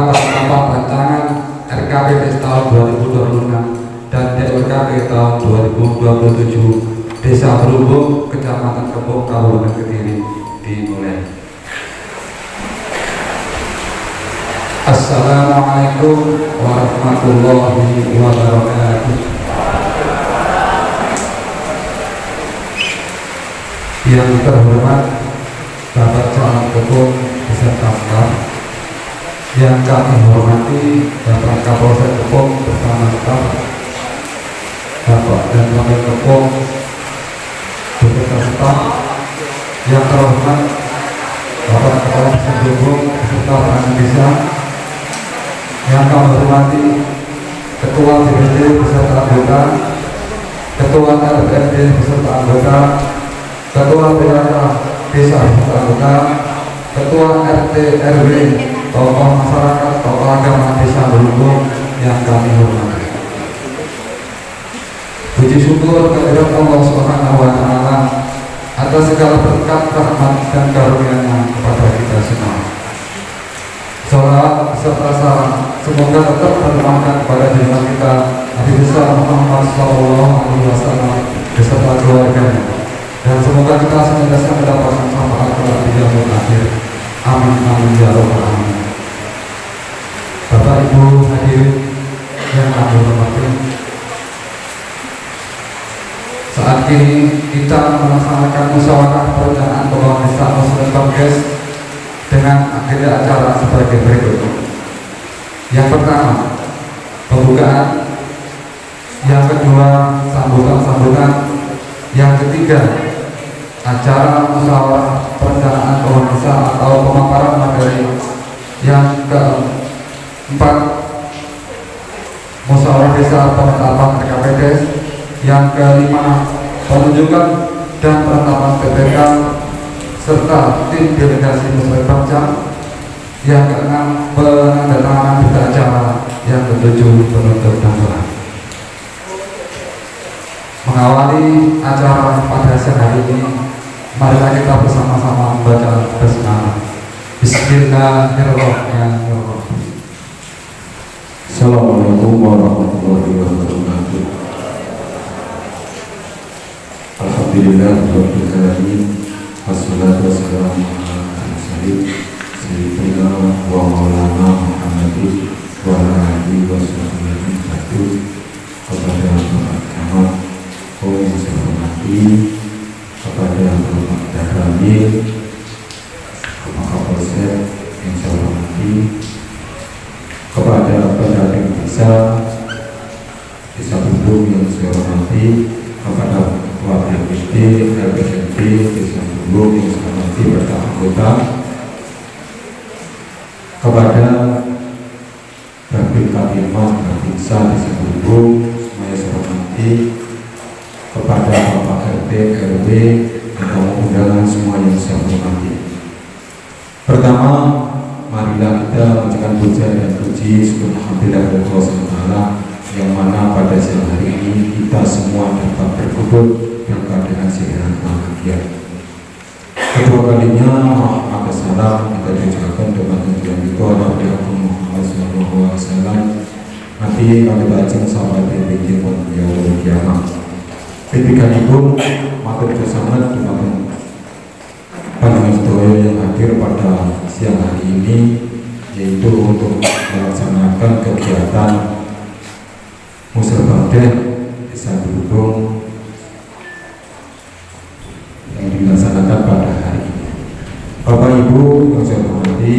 tanpa rancangan RKPD tahun 2026 dan DRKP tahun 2027 Desa Berhubung, Kecamatan Kebon, Kabupaten Kediri dimulai. Assalamualaikum warahmatullahi wabarakatuh. Yang terhormat Bapak Camat Kebon beserta staf, yang kami hormati Bapak Kapolsek Kebon bersama staf, Bapak dan Wakil Kebon beserta staf, yang terhormat Bapak Kepala Desa Berhubung beserta perangkat desa, yang kami hormati Ketua DPD beserta anggota, Ketua RPRD beserta anggota, Ketua PKK Desa beserta anggota, Ketua RT RW, tokoh masyarakat, tokoh agama Desa Berhubung yang kami hormati. Puji syukur kehadirat Allah Subhanahu wa Ta'ala atas segala berkat, rahmat dan karunia-Nya kepada kita semua. Salam serta salam semoga tetap bermanfaat kepada jiwa kita Nabi besar Muhammad SAW beserta keluarganya, dan semoga kita senantiasa mendapatkan syafaat kelak di yaumul akhir. Amin amin ya rabbal alamin. Bapak Ibu hadirin yang kami hormati, saat ini kita melaksanakan musyawarah perencanaan pembangunan desa Muslim Kongres dengan agenda acara sebagai berikut. Yang pertama, pembukaan. Yang kedua, sambutan-sambutan. Yang ketiga, acara musyawarah perencanaan pembangunan desa atau pemaparan materi. Yang keempat, musyawarah desa penetapan RKPD. Yang kelima, penunjukan dan penetapan PPK serta tim delegasi Muslim Bangsa. Yang keenam, penandatanganan berita acara. Yang ketujuh, penutup dan doa. Mengawali acara pada siang hari ini, marilah kita bersama-sama membaca basmalah. Bismillahirrahmanirrahim. Assalamualaikum warahmatullahi wabarakatuh. Alhamdulillahirabbil alamin. Wassalatu wassalamu ala sayyidina wa maulana Muhammadin wa ala alihi wa sahbihi kepada Bapak Camat yang saya hormati, kepada Bapak Dadamil, Bapak Kapolsek yang saya hormati, kepada pendamping desa Berhubung yang saya hormati, kepada Ketua DPD, RPRD Desa Berhubung yang saya hormati beserta anggota, kepada Babin Kadimas Babinsa Desa Berhubung semuanya saya hormati, kepada Bapak RT RW dan tamu undangan semua yang saya hormati. Pertama, marilah kita mengucapkan puja dan puji syukur alhamdulillah kepada Allah SWT, yang mana pada siang hari ini kita semua dapat berkumpul dalam keadaan sehat bahagia. Kedua kalinya maka salam kita ucapkan dengan tujuan itu Nabi Muhammad SAW. Nanti kami baca sahabat yang pun yaumul kiamah. Ketika ibu maka bersama dengan pandangan sedaya yang hadir pada siang hari ini, yaitu untuk melaksanakan kegiatan musyawarah Desa Berhubung yang dilaksanakan pada hari ini. Bapak Ibu yang saya hormati,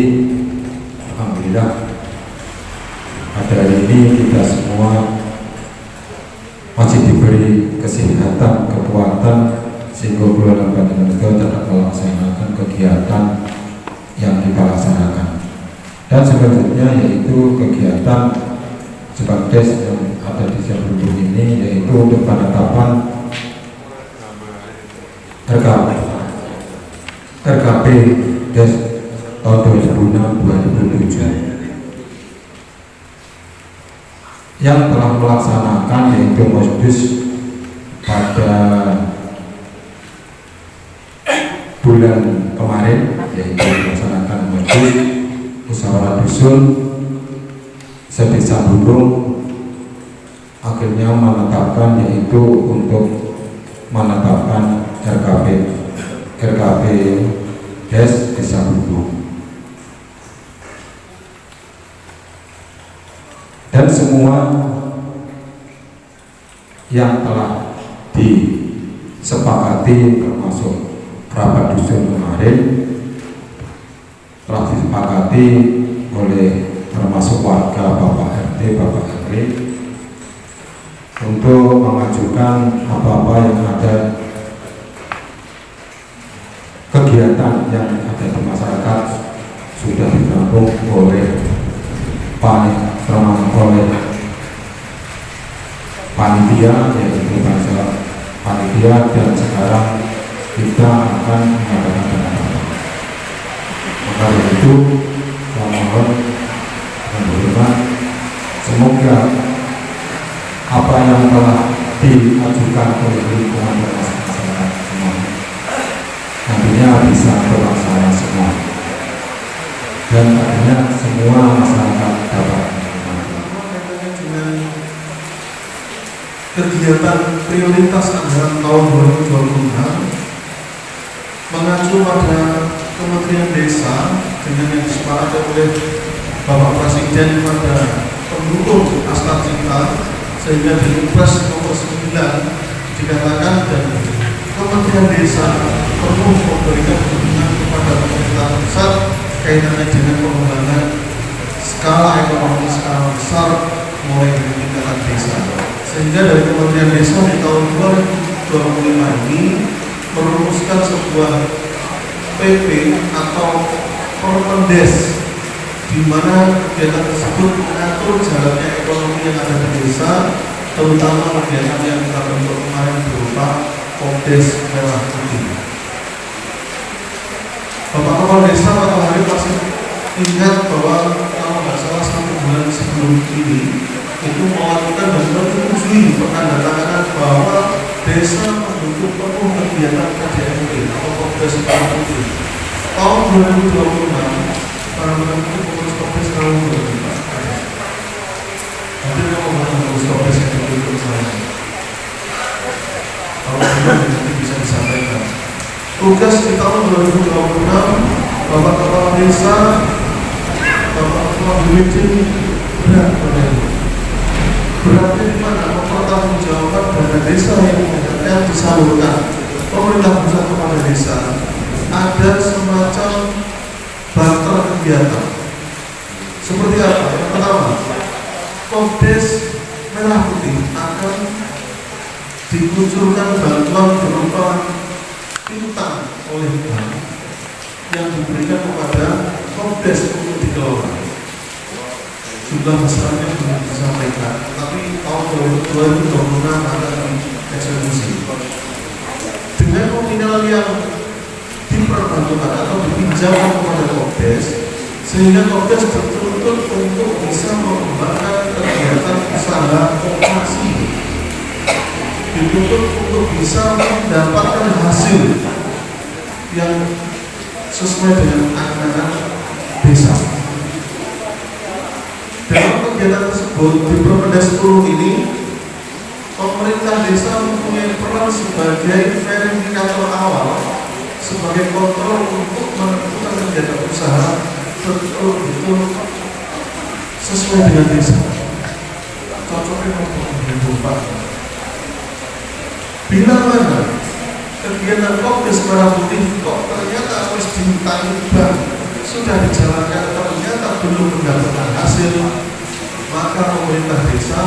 alhamdulillah pada hari ini kita semua masih diberi kesehatan, kekuatan sehingga bulan panjenengan kita dapat melaksanakan kegiatan yang kita laksanakan. Dan selanjutnya yaitu kegiatan Subkades yang ada di Desa Berhubung ini, yaitu untuk penetapan RKP Des tahun 2006-2007 yang telah melaksanakan yaitu Mosdus pada bulan kemarin, yaitu melaksanakan Mosdus musyawarah dusun sedesa Bulung akhirnya menetapkan, yaitu untuk menetapkan RKP Des Desa Bulung. Dan semua yang telah disepakati termasuk rapat dusun kemarin telah disepakati oleh termasuk warga, Bapak RT, Bapak RW, untuk mengajukan apa-apa yang ada, kegiatan yang ada di masyarakat sudah ditampung oleh panitia, yaitu panitia, dan sekarang kita akan mengadakan penetapan. Maka dari itu saya mohon dengan hormat, semoga apa yang telah diajukan oleh lingkungan dan masyarakat semua nantinya bisa terlaksana semua, dan akhirnya semua masyarakat dapat kegiatan prioritas anggaran tahun 2026 mengacu pada Kementerian Desa dengan yang disepakati oleh Bapak Presiden pada pendukung Astar Cipta, sehingga di Impres nomor 9 dikatakan dan Kementerian Desa perlu memberikan dukungan kepada pemerintah pusat kaitannya dengan pengembangan skala ekonomi skala besar mulai dari tingkatan desa, sehingga dari Kementerian Desa di tahun 2025 ini merumuskan sebuah PP atau Permendes, di mana kegiatan tersebut mengatur jalannya ekonomi yang ada di desa, terutama kegiatan yang kita bentuk kemarin berupa Komdes Merah Putih. Bapak Kepala Desa pada hari masih ingat bahwa kalau nggak salah 1 bulan sebelum ini itu melakukan dan menyetujui penandatanganan bahwa desa mendukung penuh kegiatan KJMP atau Komdes Merah Putih. Tahun 2026 para menteri pengurus Komdes Merah Putih, nanti kalau mau pengurus Komdes yang ditutup saya, kalau nanti bisa disampaikan tugas di tahun 2026 Bapak Kepala Desa, Bapak Kepala BPD berarti di mana mempertanggungjawabkan dana desa yang disalurkan pemerintah pusat kepada desa. Ada semacam barter kegiatan. Seperti apa? Yang pertama, Komdes Merah Putih akan dikucurkan bantuan berupa piutang oleh bank yang diberikan kepada Komdes untuk dikelola. Jumlah besarnya belum disampaikan, tapi tahun 2026 akan dieksekusi dengan nominal yang diperbantukan atau dipinjamkan kepada Komdes, sehingga Komdes tertuntut untuk bisa mengembangkan kegiatan usaha koperasi, dituntut untuk bisa mendapatkan hasil yang sesuai dengan angan-angan desa. Dalam kegiatan tersebut di Permendes 10 ini, pemerintah desa mempunyai peran sebagai verifikator awal, sebagai kontrol untuk menentukan kegiatan usaha betul-betul sesuai dengan desa. Cocoknya untuk Bapak. Bila mana kegiatan Komdes Merah Putih kok ternyata harus dimintai bank, sudah dijalankan ternyata belum mendapatkan hasil, maka pemerintah desa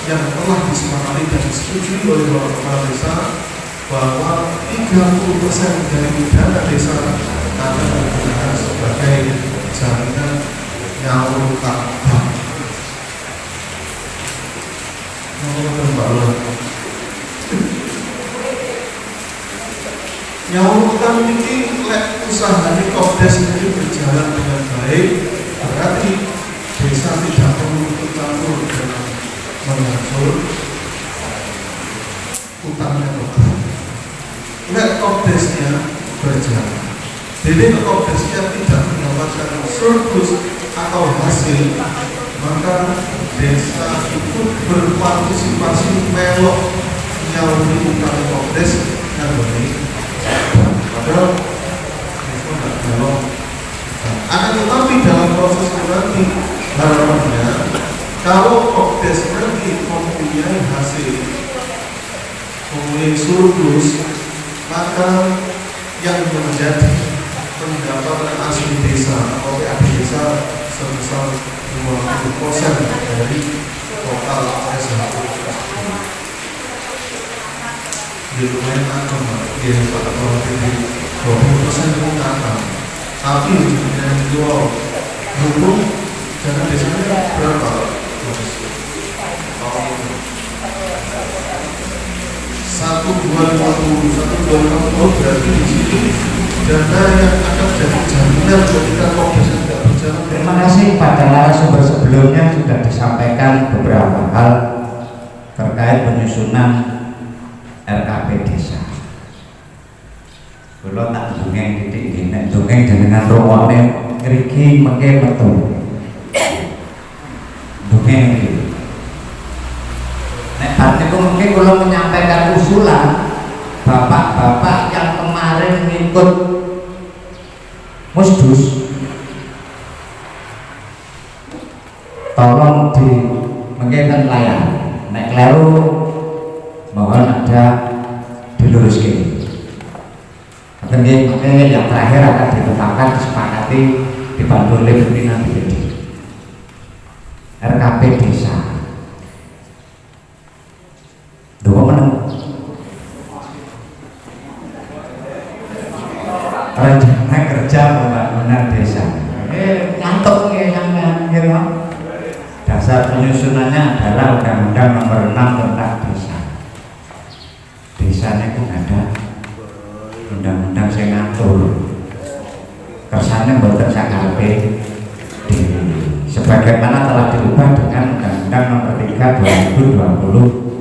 yang telah disepakati dan disetujui oleh Bapak Kepala Desa bahwa 30% dari dana desa akan digunakan sebagai jaminan nyalurkan bank. Nyalurkan ini usaha di Komdes ini berjalan dengan baik, berarti desa tidak perlu ikut campur dalam mengatur utangnya Bapak. Komdesnya berjalan, jadi Komdesnya tidak mendapatkan surplus atau hasil, maka desa ikut berpartisipasi melok nyaluri utang kopdes yang baik. Padahal desa nggak melok. Akan tetapi dalam proses nanti harapannya kalau kopdes nanti mempunyai hasil mempunyai surplus, maka yang menjadi pendapatan asli desa atau PAD desa sebesar 20% dari total SHU. Di lumayan akan dia pada tahun ini 20% itu kata, tapi yang jual hukum dana desanya berapa? 1,250 berarti di situ dana yang akan jadi jaminan ketika kopdes tidak berjalan. Terima kasih pada narasumber sebelumnya sudah disampaikan beberapa hal terkait penyusunan RKP desa. Kalau tak dongeng titik gini, dongeng dengan rumahnya ngeriki mengke betul. Dongeng ini. Nek artinya mungkin kalau menyampaikan usulan bapak-bapak yang kemarin ngikut musdus, tolong di mengkaitkan layar. Nek keliru mohon ada diluruskan. Makanya yang terakhir akan ditetapkan, disepakati, dibantu oleh pimpinan BPD. RKP desa. Dua menang. Rencana kerja pembangunan desa. Ngantuk ya yang kira. Dasar penyusunannya adalah Undang-Undang Nomor 6 tentang desa. Desanya pun ada undang-undang saya ngatur. Kersane mboten sakarepe dhewe. Sebagaimana telah diubah dengan Undang-Undang Nomor 3 2024.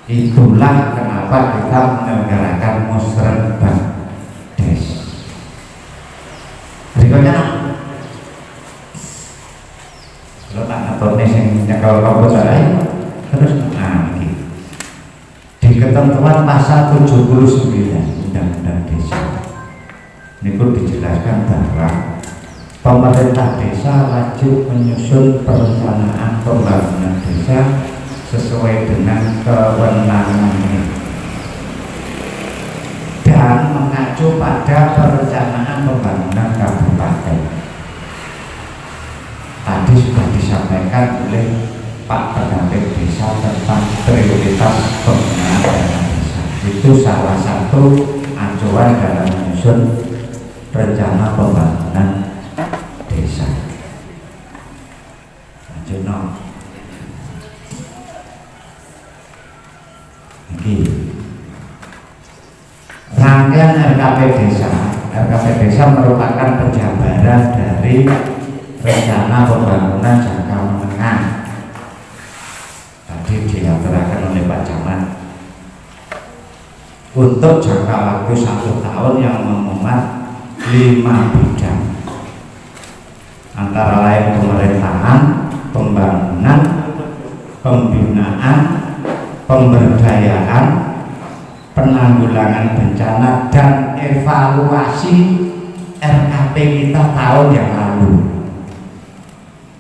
Itulah kenapa kita menyelenggarakan musrenbang des. Berikutnya, kalau tak ngaturnya yang nyekel komputer aja, terus ini di ketentuan pasal 79 Undang-Undang Desa ini pun dijelaskan bahwa pemerintah desa wajib menyusun perencanaan pembangunan desa sesuai dengan kewenangannya dan mengacu pada perencanaan pembangunan kabupaten. Tadi sudah disampaikan oleh Pak Pendamping Desa tentang prioritas penggunaan dana desa. Itu salah satu acuan dalam menyusun rencana pembangunan desa. Lanjut no. Rangkaian RKP desa merupakan penjabaran dari rencana pembangunan jangka menengah. Tadi diaturakan oleh Pak Camat untuk jangka waktu 1 tahun yang memuat 5 bidang, antara lain pemerintahan, pembangunan, pembinaan, pemberdayaan, penanggulangan bencana, dan evaluasi RKP kita tahun yang lalu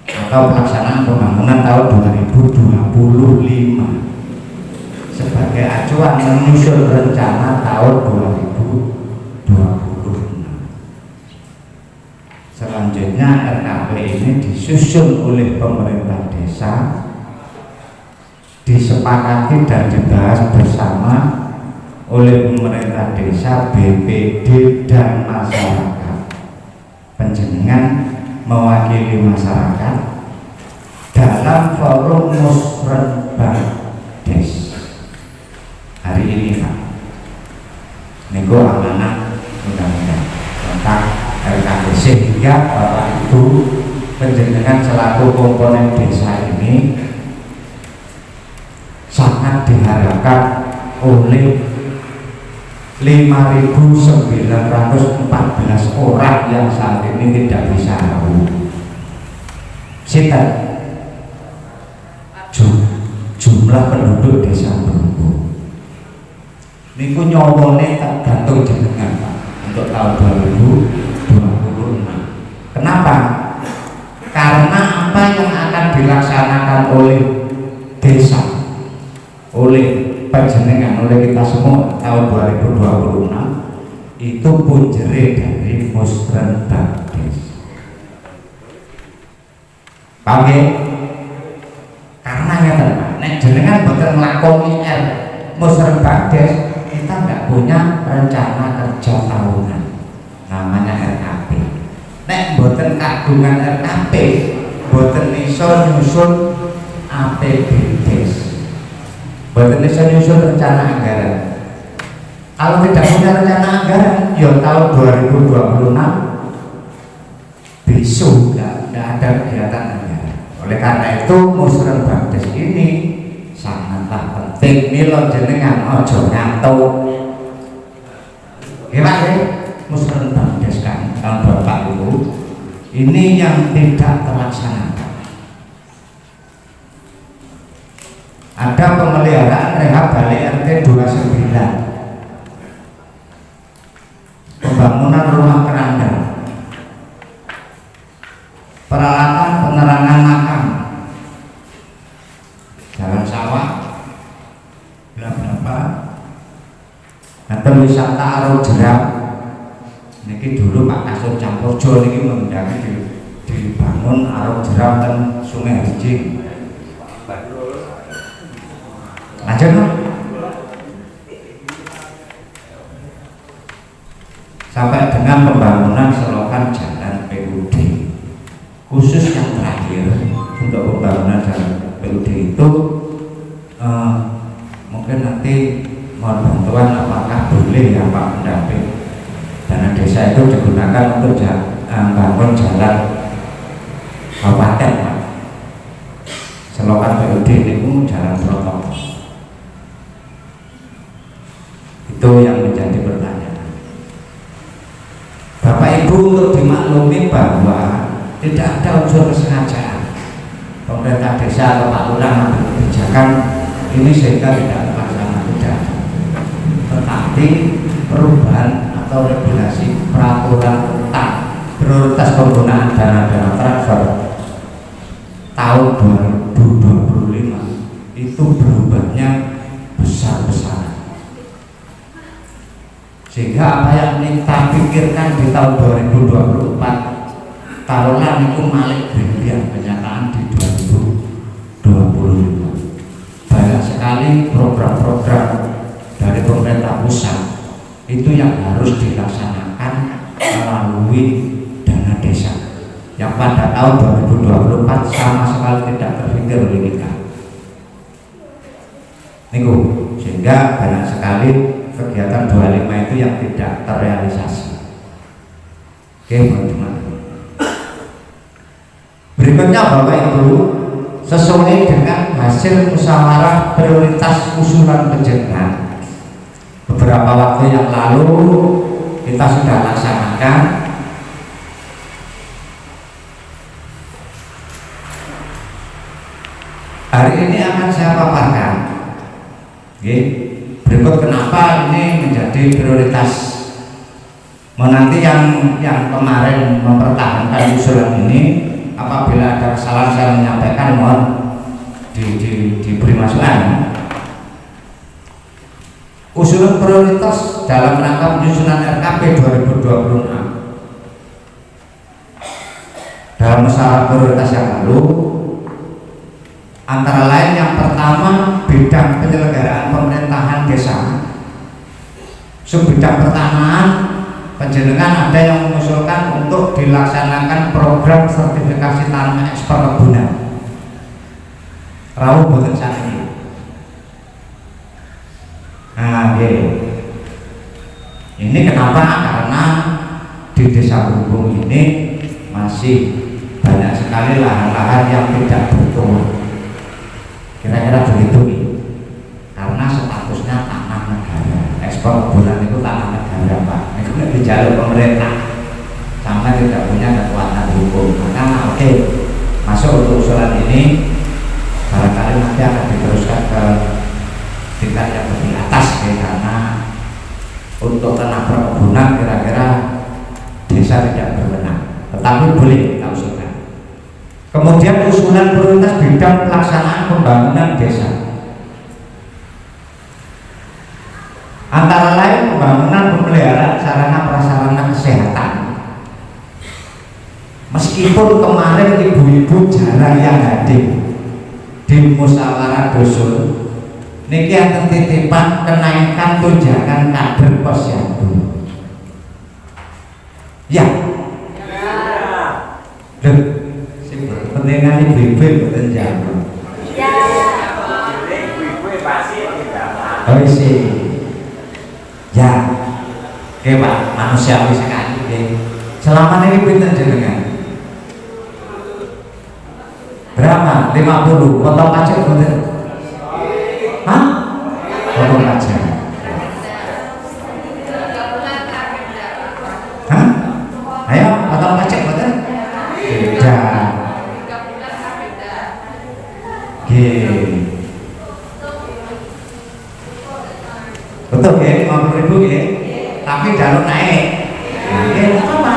atau pelaksanaan pembangunan tahun 2025 sebagai acuan menyusun rencana tahun 2026. Selanjutnya RKP ini disusun oleh pemerintah desa, disepakati dan dibahas bersama oleh pemerintah desa, BPD, dan masyarakat. Panjenengan mewakili masyarakat dalam forum musrenbang des hari ini, Pak. Nego amanah undang-undang tentang RKP, sehingga Bapak Ibu panjenengan selaku komponen desa ini sangat diharapkan oleh 5.914 orang yang saat ini tidak bisa tahu. Sinten jumlah penduduk desa Berhubung niku nyawone tergantung jenengan Pak untuk tahun 2026. Kenapa? Karena apa yang akan dilaksanakan oleh desa, oleh panjenengan, oleh kita semua tahun 2026 itu punjere dari Musrenbangdes. Paham ya? Karena ngeten Pak, nek jenengan boten nglakoni Musrenbangdes, kita nggak punya rencana kerja tahunan, namanya RKP. Nek boten kagungan RKP, boten iso nyusun APBDes, boten iso nyusun rencana anggaran. Kalau tidak punya rencana anggaran, ya tahun 2026 besok nggak ada kegiatan anggaran. Oleh karena itu Musrenbangdes ini sangatlah penting. Mila jenengan ojo ngantuk. Gimana ya? Musrenbangdes kan tahun Bapak Ibu ini yang tidak terlaksanakan. Ada pemeliharaan rehab balik RT 29, pembangunan rumah keranda, peralatan penerangan makam, jalan sawah, berapa? Nanti wisata Arung Jeram. Niki dulu Pak Kasur Campurjo niki mengendaki dibangun Arung Jeram dan Sungai Harjing. Lanjut no? Sampai dengan pembangunan selokan jalan PUD. Khusus yang terakhir untuk pembangunan jalan PUD itu mungkin nanti mohon bantuan apakah boleh ya Pak pendamping, dana desa itu digunakan untuk bangun jalan kabupaten Pak. Selokan PUD ini jalan protokol. Itu yang menjadi pertanyaan. Bapak Ibu untuk dimaklumi bahwa tidak ada unsur kesengajaan pemerintah desa atau Pak Lurah mengambil kebijakan ini sehingga tidak terlaksana, tidak. Tetapi perubahan atau regulasi peraturan tentang prioritas penggunaan dana transfer tahun 2025 itu berubahnya besar-besaran, sehingga apa yang kita pikirkan di tahun 2024 taruhlah itu malik brilian kenyataan di 2025. Banyak sekali program-program dari pemerintah pusat itu yang harus dilaksanakan melalui dana desa yang pada tahun 2024 sama sekali tidak terpikir oleh kita. Niku, sehingga banyak sekali kegiatan 25 itu yang tidak terrealisasi. Oke, teman-teman. Berikutnya Bapak Ibu, sesuai dengan hasil musyawarah prioritas usulan pencegahan beberapa waktu yang lalu kita sudah laksanakan. Hari ini akan saya paparkan. Oke. Berikut kenapa ini menjadi prioritas. Nanti yang kemarin mempertahankan usulan ini, apabila ada kesalahan saya menyampaikan, mohon diberi masukan. Usulan prioritas dalam rangka penyusunan RKP 2026 dalam musyawarah prioritas yang lalu, antara lain yang pertama bidang penyelenggaraan pemerintahan desa. Subbidang pertanahan, penjenengan ada yang mengusulkan untuk dilaksanakan program sertifikasi tanaman ekspor perkebunan. Rawuh boten sakniki. Nah, ini kenapa? Karena di desa Berhubung ini masih banyak sekali lahan-lahan yang tidak bertumbuh. Kira-kira begitu nih. Karena statusnya tanah negara. Ekspor perkebunan itu tanah negara Pak. Itu nggak dijalur pemerintah. Sampai tidak punya kekuatan hukum. Maka oke, masuk termasuk untuk usulan ini barangkali nanti akan diteruskan ke tingkat yang lebih atas ya, karena untuk tanah perkebunan kira-kira desa tidak berwenang, tetapi boleh kita usulkan. Kemudian usulan prioritas bidang pelaksanaan pembangunan desa, antara lain pembangunan pemeliharaan sarana prasarana kesehatan. Meskipun kemarin ibu-ibu jarang yang hadir di musyawarah dusun, niki akan titipan kenaikan tunjangan kader posyandu. Ya. Loh, sing berkepentingan ibu-ibu mboten jawab. Ya. Oh isi. Ya. Oke Pak, manusiawi sekali nggih. Selama ini pinten jenengan? Berapa? 50. Potong pajak mboten? Hah? Potong pajak. Hah? Ayo, potong pajak mboten? Beda. Nggih. Betul nggih, 50.000 nggih. Tapi jalur naik. Nggih, apa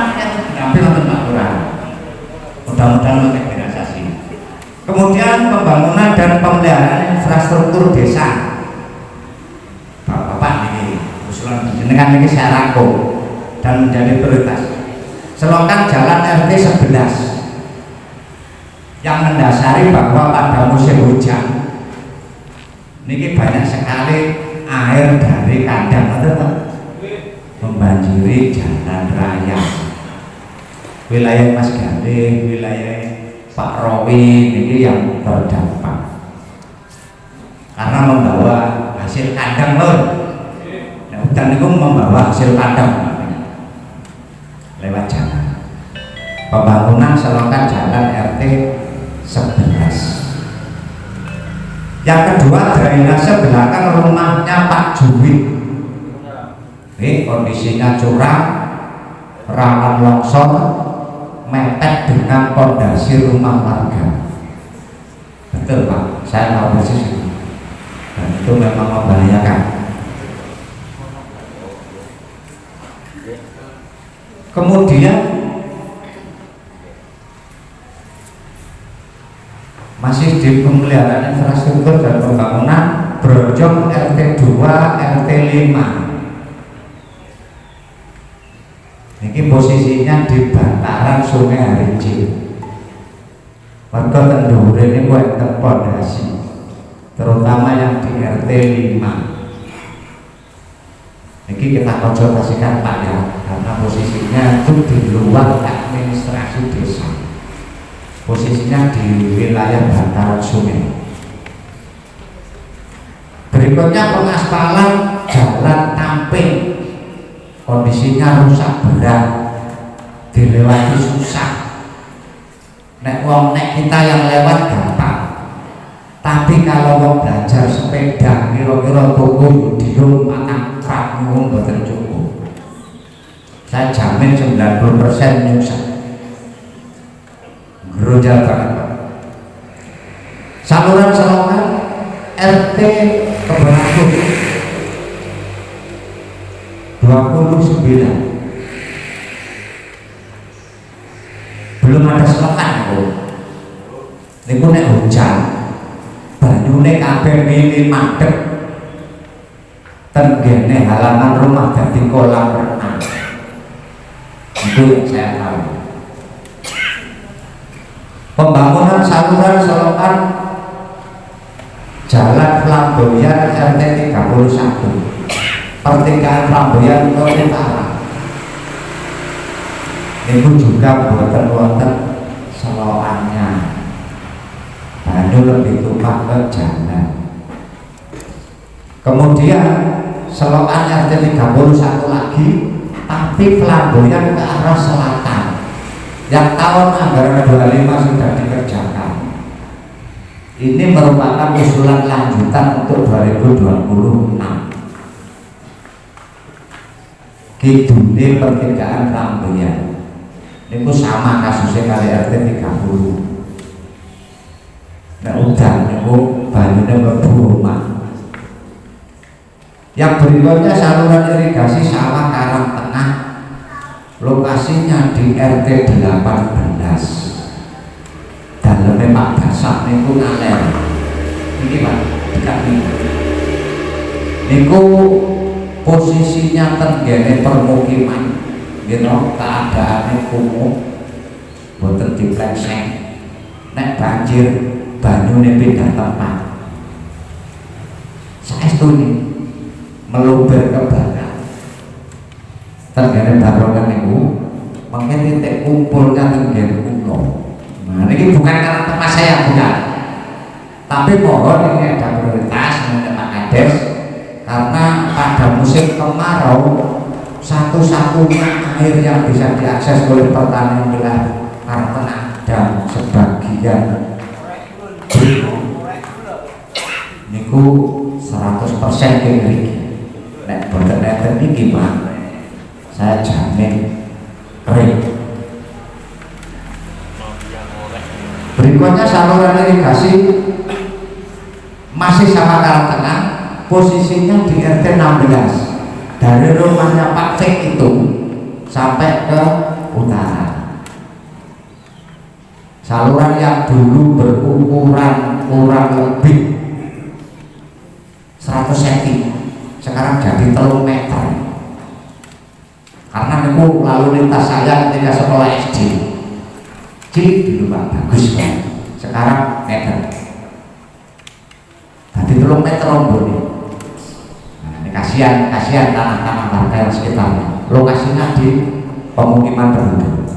tapi nonton Pak Lurah. Mudah-mudahan nanti realisasi. Kemudian pembangunan dan pemeliharaan infrastruktur desa. Bapak ini usulan jenengan ini saya rangkum dan menjadi prioritas. Selokan jalan RT 11 yang mendasari bahwa pada musim hujan ini banyak sekali air dari kandang membanjiri jalan raya. Wilayah Mas Galih, wilayah Pak Rowi ini yang terdampak karena membawa hasil kandang loh. Nah, hutan itu membawa hasil kandang lewat jalan. Pembangunan selokan jalan RT 11. Yang kedua, drainase belakang rumahnya Pak Juwid. Ini kondisinya curam, rawan longsor, mepet dengan pondasi rumah warga. Betul Pak, saya tahu persis itu. Dan itu memang membahayakan. Kemudian masih di pemeliharaan infrastruktur dan pembangunan, Brojong RT 2, RT 5. Ini posisinya di bantaran Sungai Harinci. Warga tendure ini wonten pondasi, terutama yang di RT 5. Ini kita konsultasikan Pak ya, karena posisinya itu di luar administrasi desa. Posisinya di wilayah bantaran sungai. Berikutnya pengaspalan jalan Tamping, kondisinya rusak berat, dilewati susah. Nek kita yang lewat gampang, tapi kalau mau belajar sepeda kira-kira tuku yudium makan krak mboten cukup. Saya jamin 90% nyusah. Gerojal banget Pak. Saluran selokan RT Keberangkut 29. Belum ada selokan Bu. Niku nek hujan banyune kabeh mili madhep tenggene halaman rumah dadi kolam renang. Itu yang saya tahu. Pembangunan saluran selokan Jalan Flamboyan RT 31, pertigaan Flamboyan Utara. Itu juga buatan wonten selokannya. Banyu lebih tumpah ke jalan. Kemudian selokan RT 31 lagi, tapi Flamboyan ke arah selatan. Yang tahun anggaran 25 sudah dikerjakan. Ini merupakan usulan lanjutan untuk 2026. Kidune pertigaan Flamboyan. Ini sama kasusnya kali RT 30. nek udan niku banyune mlebu omah. Yang berikutnya saluran irigasi sawah Karang Tengah, lokasinya di RT 18. Dalamnya Pak Basak niku ngaler. Ini Pak, dekat niku posisinya tenggene permukiman, gitu, keadaannya kumuh, boten diplekseng. Nek banjir banyune pindah tempat. Saestu nih meluber ke barat. Tenggene barongan niku mangke titik kumpulnya tenggene kulo. Nah, ini bukan karena tempat saya, bukan. Tapi mohon ini ada prioritas mengenai Pak Kades, karena pada musim kemarau satu-satunya air yang bisa diakses oleh petani wilayah Karang Tengah dan sebagian niku 100% kering. Nek boten enten iki Pak, saya jamin kering. Berikutnya saluran irigasi masih sama Karang Tengah, posisinya di RT 16. Dari rumahnya Pak Fik itu sampai ke utara. Saluran yang dulu berukuran kurang lebih 100 cm sekarang jadi 3 meter. Karena itu lalu lintas saya ketika sekolah SD. Dulu Pak, bagus kan? Sekarang meter. Tadi 3 meter rombongan. Nah, ini kasihan tanah-tanah warga yang sekitarnya. Lokasinya di pemukiman penduduk.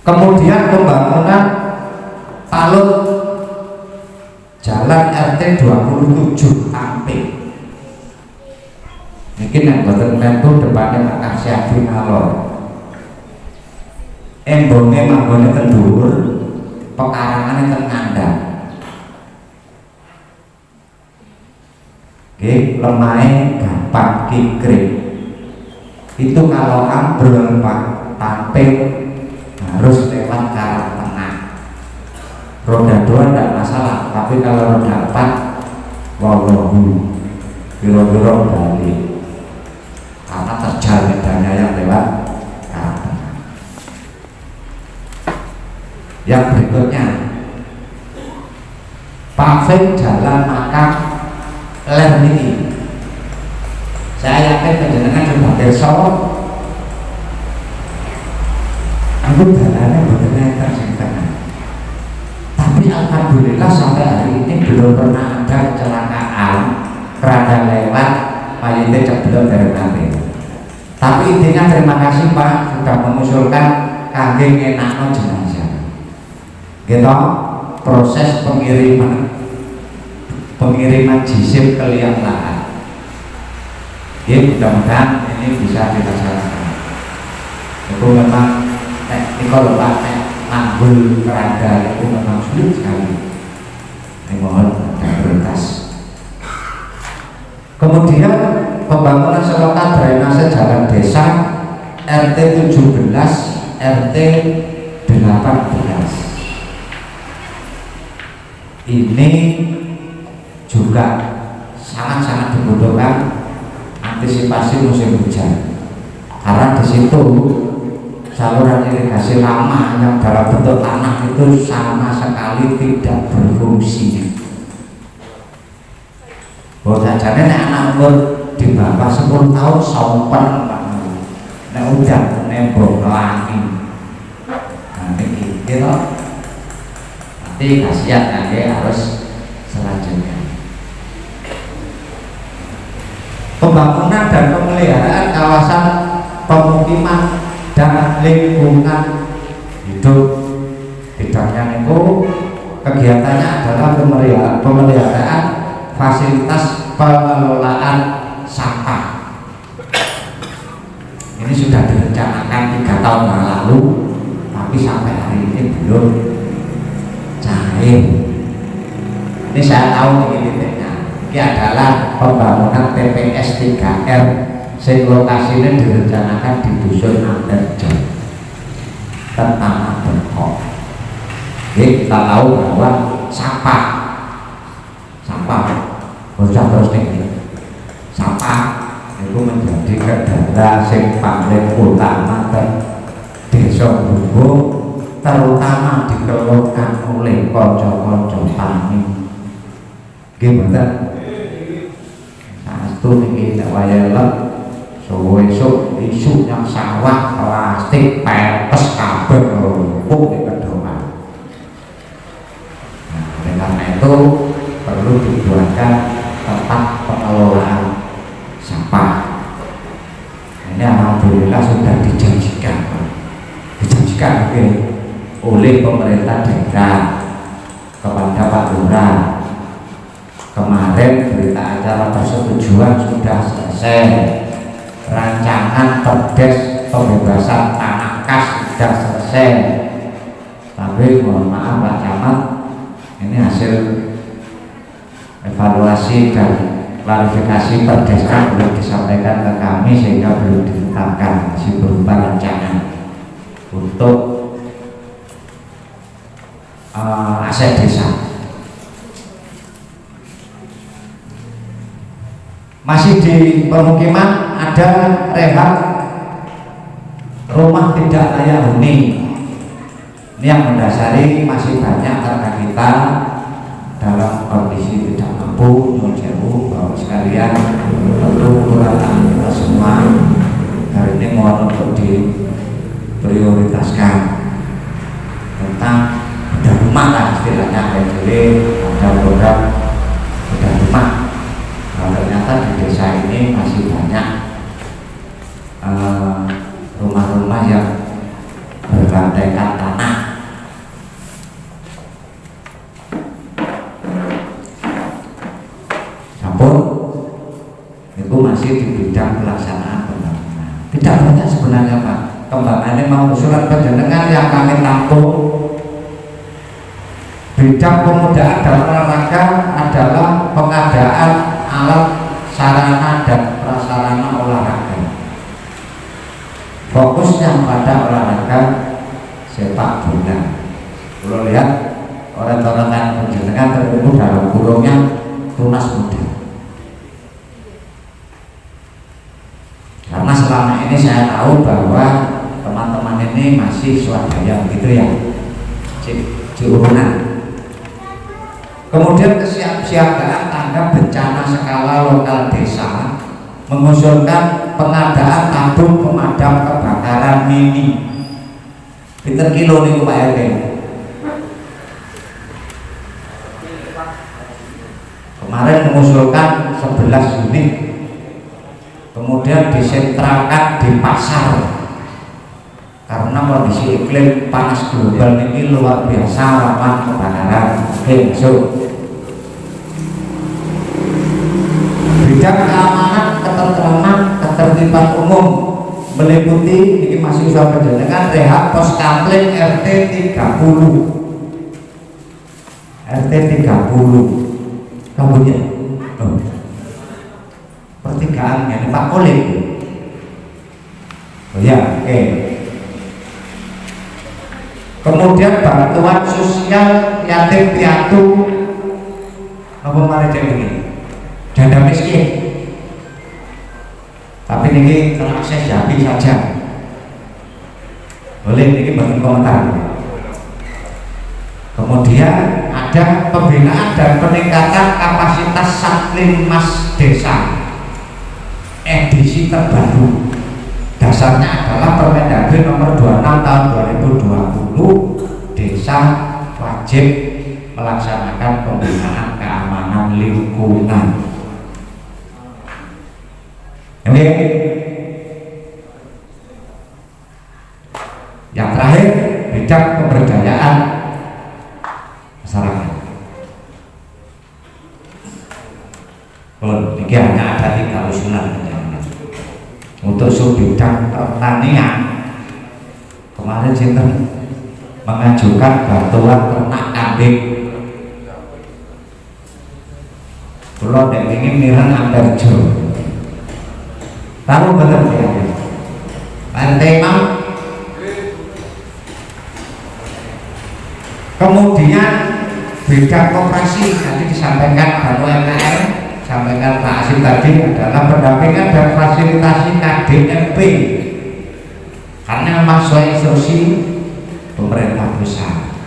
Kemudian pembangunan talut Jalan RT 27 Amping. Mungkin yang boten tentu depannya Pak Kasyafi ngalor. Embonge manggone ten dhuwur, pekarangane ten ngandhap. Nggih, lemahe gampang kikrik. Itu kalau ambrol Pak Tamping harus lewat Karang Tengah. Roda 2 tidak masalah, tapi kalau roda 4 wallahu biro-biro balik. Karena terjal medannya yang lewat Karang Tengah. Yang berikutnya paving jalan Makam ler niki. Saya yakin panjenengan coba desa aku dalane boten enten sing tengah. Tapi alhamdulillah sampai hari ini belum pernah ada kecelakaan keranda lewat payete ceblok dari nanti. Tapi intinya terima kasih Pak sudah mengusulkan kangge ngenakno jenazah. Gitu, proses pengiriman jisim ke liang lahat. Ya, mudah-mudahan ini bisa dilaksanakan. Itu memang kalau Pak manggul keranda itu memang sulit sekali. Ini mohon ada prioritas. Kemudian pembangunan selokan drainase jalan desa RT 17 RT 18. Ini juga sangat-sangat dibutuhkan antisipasi musim hujan, karena di situ saluran irigasi lama yang dalam bentuk tanah itu sama sekali tidak berfungsi. Bocah-bocahnya anak umur di bawah 10 tahun sompen Pak, nek udah nembok ngelangi. Nah ini gitu. Nanti kasihan kan ya, harus selanjutnya. Pembangunan dan pemeliharaan kawasan pemukiman dan lingkungan hidup. Bidangnya itu kegiatannya adalah pemeliharaan fasilitas pengelolaan sampah. Ini sudah direncanakan 3 tahun yang lalu, tapi sampai hari ini belum cair. Ini saya tahu ini titiknya. Ini adalah pembangunan TPS 3R. Sing lokasinya direncanakan di Dusun Anderjo, Tanah Berkok. Jadi kita tahu bahwa sampah bocah terus nih sampah itu menjadi kendala sing paling utama desa Bungo, terutama dikeluhkan oleh kanca-kanca tani. Gimana? Nah itu nih tidak wayang esuk isunya sawah plastik pepes kabel rumput di kedongan. Nah, karena itu perlu dibuatkan tempat pengelolaan sampah. Ini alhamdulillah sudah dijanjikan oleh pemerintah daerah kepada Pak Lurah. Kemarin berita acara persetujuan sudah selesai, rancangan perdes pembebasan tanah kas sudah selesai, tapi mohon maaf Pak Camat, ini hasil evaluasi dan klarifikasi perdesnya belum disampaikan ke kami sehingga belum ditetapkan, masih berupa rancangan untuk aset desa. Masih di pemukiman ada rehab rumah tidak layak huni. Ini yang mendasari masih banyak warga kita dalam kondisi tidak mampu, menjauh bahwa sekalian perlu kuratan kita semua. Hari ini mohon untuk diprioritaskan tentang bedah rumah lah istilahnya, jadi ada program bedah rumah. Nah, ternyata di desa ini masih banyak rumah-rumah yang berlandaikan tanah. Namun itu masih di bidang pelaksanaan pembangunan. Tidak banyak sebenarnya Pak. Kembangannya mau surat penjenengan yang kami tampung. Bidang pemudaan dan olahraga adalah pengadaan alat sarana dan prasarana olahraga. Fokusnya pada olahraga sepak bola. Kalau lihat orang-orang penjenengan terkumpul dalam kurungnya tunas muda. Karena selama ini saya tahu bahwa teman-teman ini masih swadaya gitu ya, diurunan. Kemudian kesiapsiagaan tanggap bencana skala lokal desa mengusulkan pengadaan tabung pemadam kebakaran mini. Pinter kilo nih Pak RT? Kemarin mengusulkan 11 unit, kemudian disentralkan di pasar karena kondisi iklim panas global ini luar biasa rawan kebakaran. Oke, bidang keamanan, ketentraman, ketertiban umum meliputi ini masih usaha penjenengan rehab pos kamling RT 30 kabunya pertigaan ya Pak Kolik. Oh ya, oke. Kemudian bantuan sosial yatim piatu apa mana ini janda miskin, tapi ini terakses Jambi saja. Boleh ini bagi komentar. Kemudian ada pembinaan dan peningkatan kapasitas Satlinmas Desa edisi terbaru. Dasarnya adalah Permendagri nomor 26 tahun 2020, desa wajib melaksanakan pembinaan keamanan lingkungan. Ini yang terakhir, bidang pemberdayaan masyarakat. Ini hanya ada 3 usulan untuk subbidang pertanian. Kemarin kita mengajukan bantuan ternak kambing. Kalau tidak ingin mirang Amperjo, tahu betul ya? Lantai mau Kemudian bidang koperasi tadi disampaikan Pak UMKM, sampaikan Pak Asim tadi adalah pendampingan dan fasilitasi KDMP, karena memang sesuai instruksi pemerintah pusat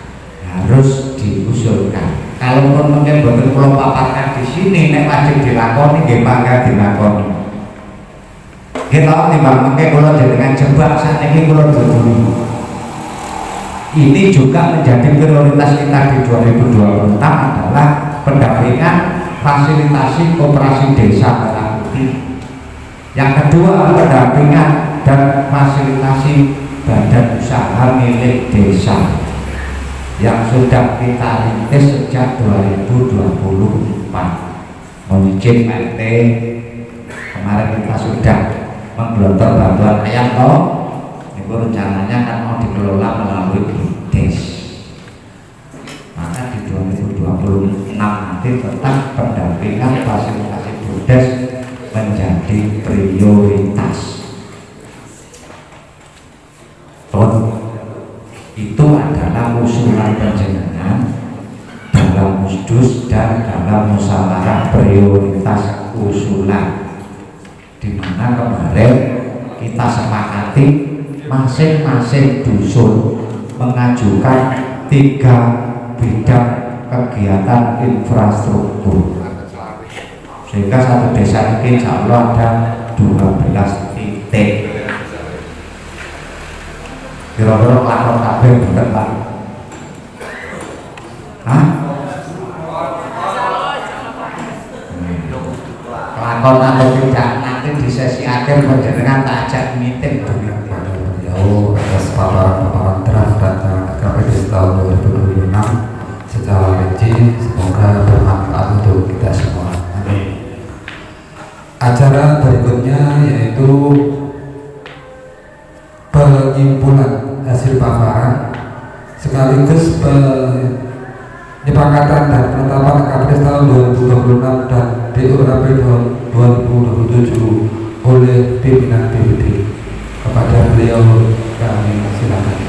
harus diusulkan. Kalaupun mungkin betul pulau paparkan di sini, nek wajib dilakoni, nggih mangga dilakoni. Kita timbang mungkin kalau dengan jebak saat ini kalau dulu. Ini juga menjadi prioritas kita di 2026 adalah pendampingan fasilitasi koperasi desa Merah Putih. Yang kedua, pendampingan dan fasilitasi badan usaha milik desa yang sudah kita rintis sejak 2024. Mohon izin Pak RT, kemarin kita sudah menggelontor bantuan ayam toh. Itu rencananya kan mau dikelola melalui BUDES. Maka di 2026 nanti tetap pendampingan fasilitasi BUDES menjadi prioritas. Itu adalah usulan panjenengan dalam musdus dan dalam musyawarah prioritas usulan, di mana kemarin kita sepakati masing-masing dusun mengajukan 3 bidang kegiatan infrastruktur, sehingga satu desa ini insya Allah ada 12 titik. Kira-kira lakon kabeh bener Pak? Hah? Lakon atau tidak nanti di sesi akhir panjenengan tak ajak meeting dulu. Beliau atas paparan draft data KPDS tahun 2026 secara rinci, semoga bermanfaat untuk kita semua. Amin. Acara berikutnya yaitu penyimpulan hasil paparan sekaligus penyepakatan dan penetapan KPDS tahun 2026 dan DURP tahun 2027 oleh pimpinan BPD. Kepada beliau kami silakan.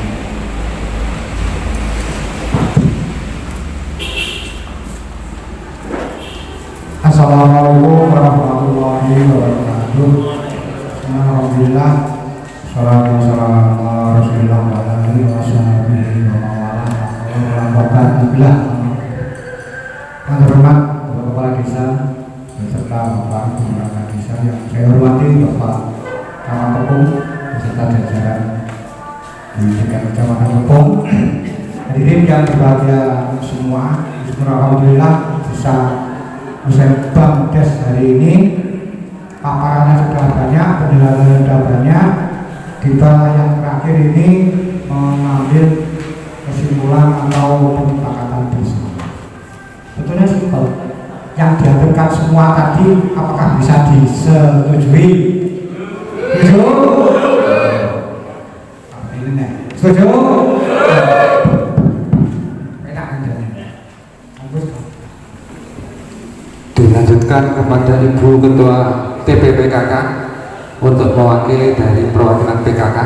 Assalamualaikum warahmatullahi wabarakatuh. Alhamdulillah, salatu wassalamu ala Rasulillah wa ala alihi wa sahbihi wa mawala. Alhamdulillah. Yang terhormat Bapak Kepala Desa beserta Bapak Kepala Desa yang saya hormati, Bapak Camat Tepung beserta jajaran di tingkat Kecamatan Tepung. Hadirin yang berbahagia semua, alhamdulillah bisa usai BUDES hari ini. Paparannya sudah banyak, penjelasannya sudah banyak. Kita yang terakhir ini mengambil kesimpulan atau kesepakatan bersama. Sebetulnya simpel. Yang diaturkan semua tadi apakah bisa disetujui? Setuju? Setuju? Dilanjutkan kepada Ibu Ketua TPPKK untuk mewakili dari perwakilan PKK.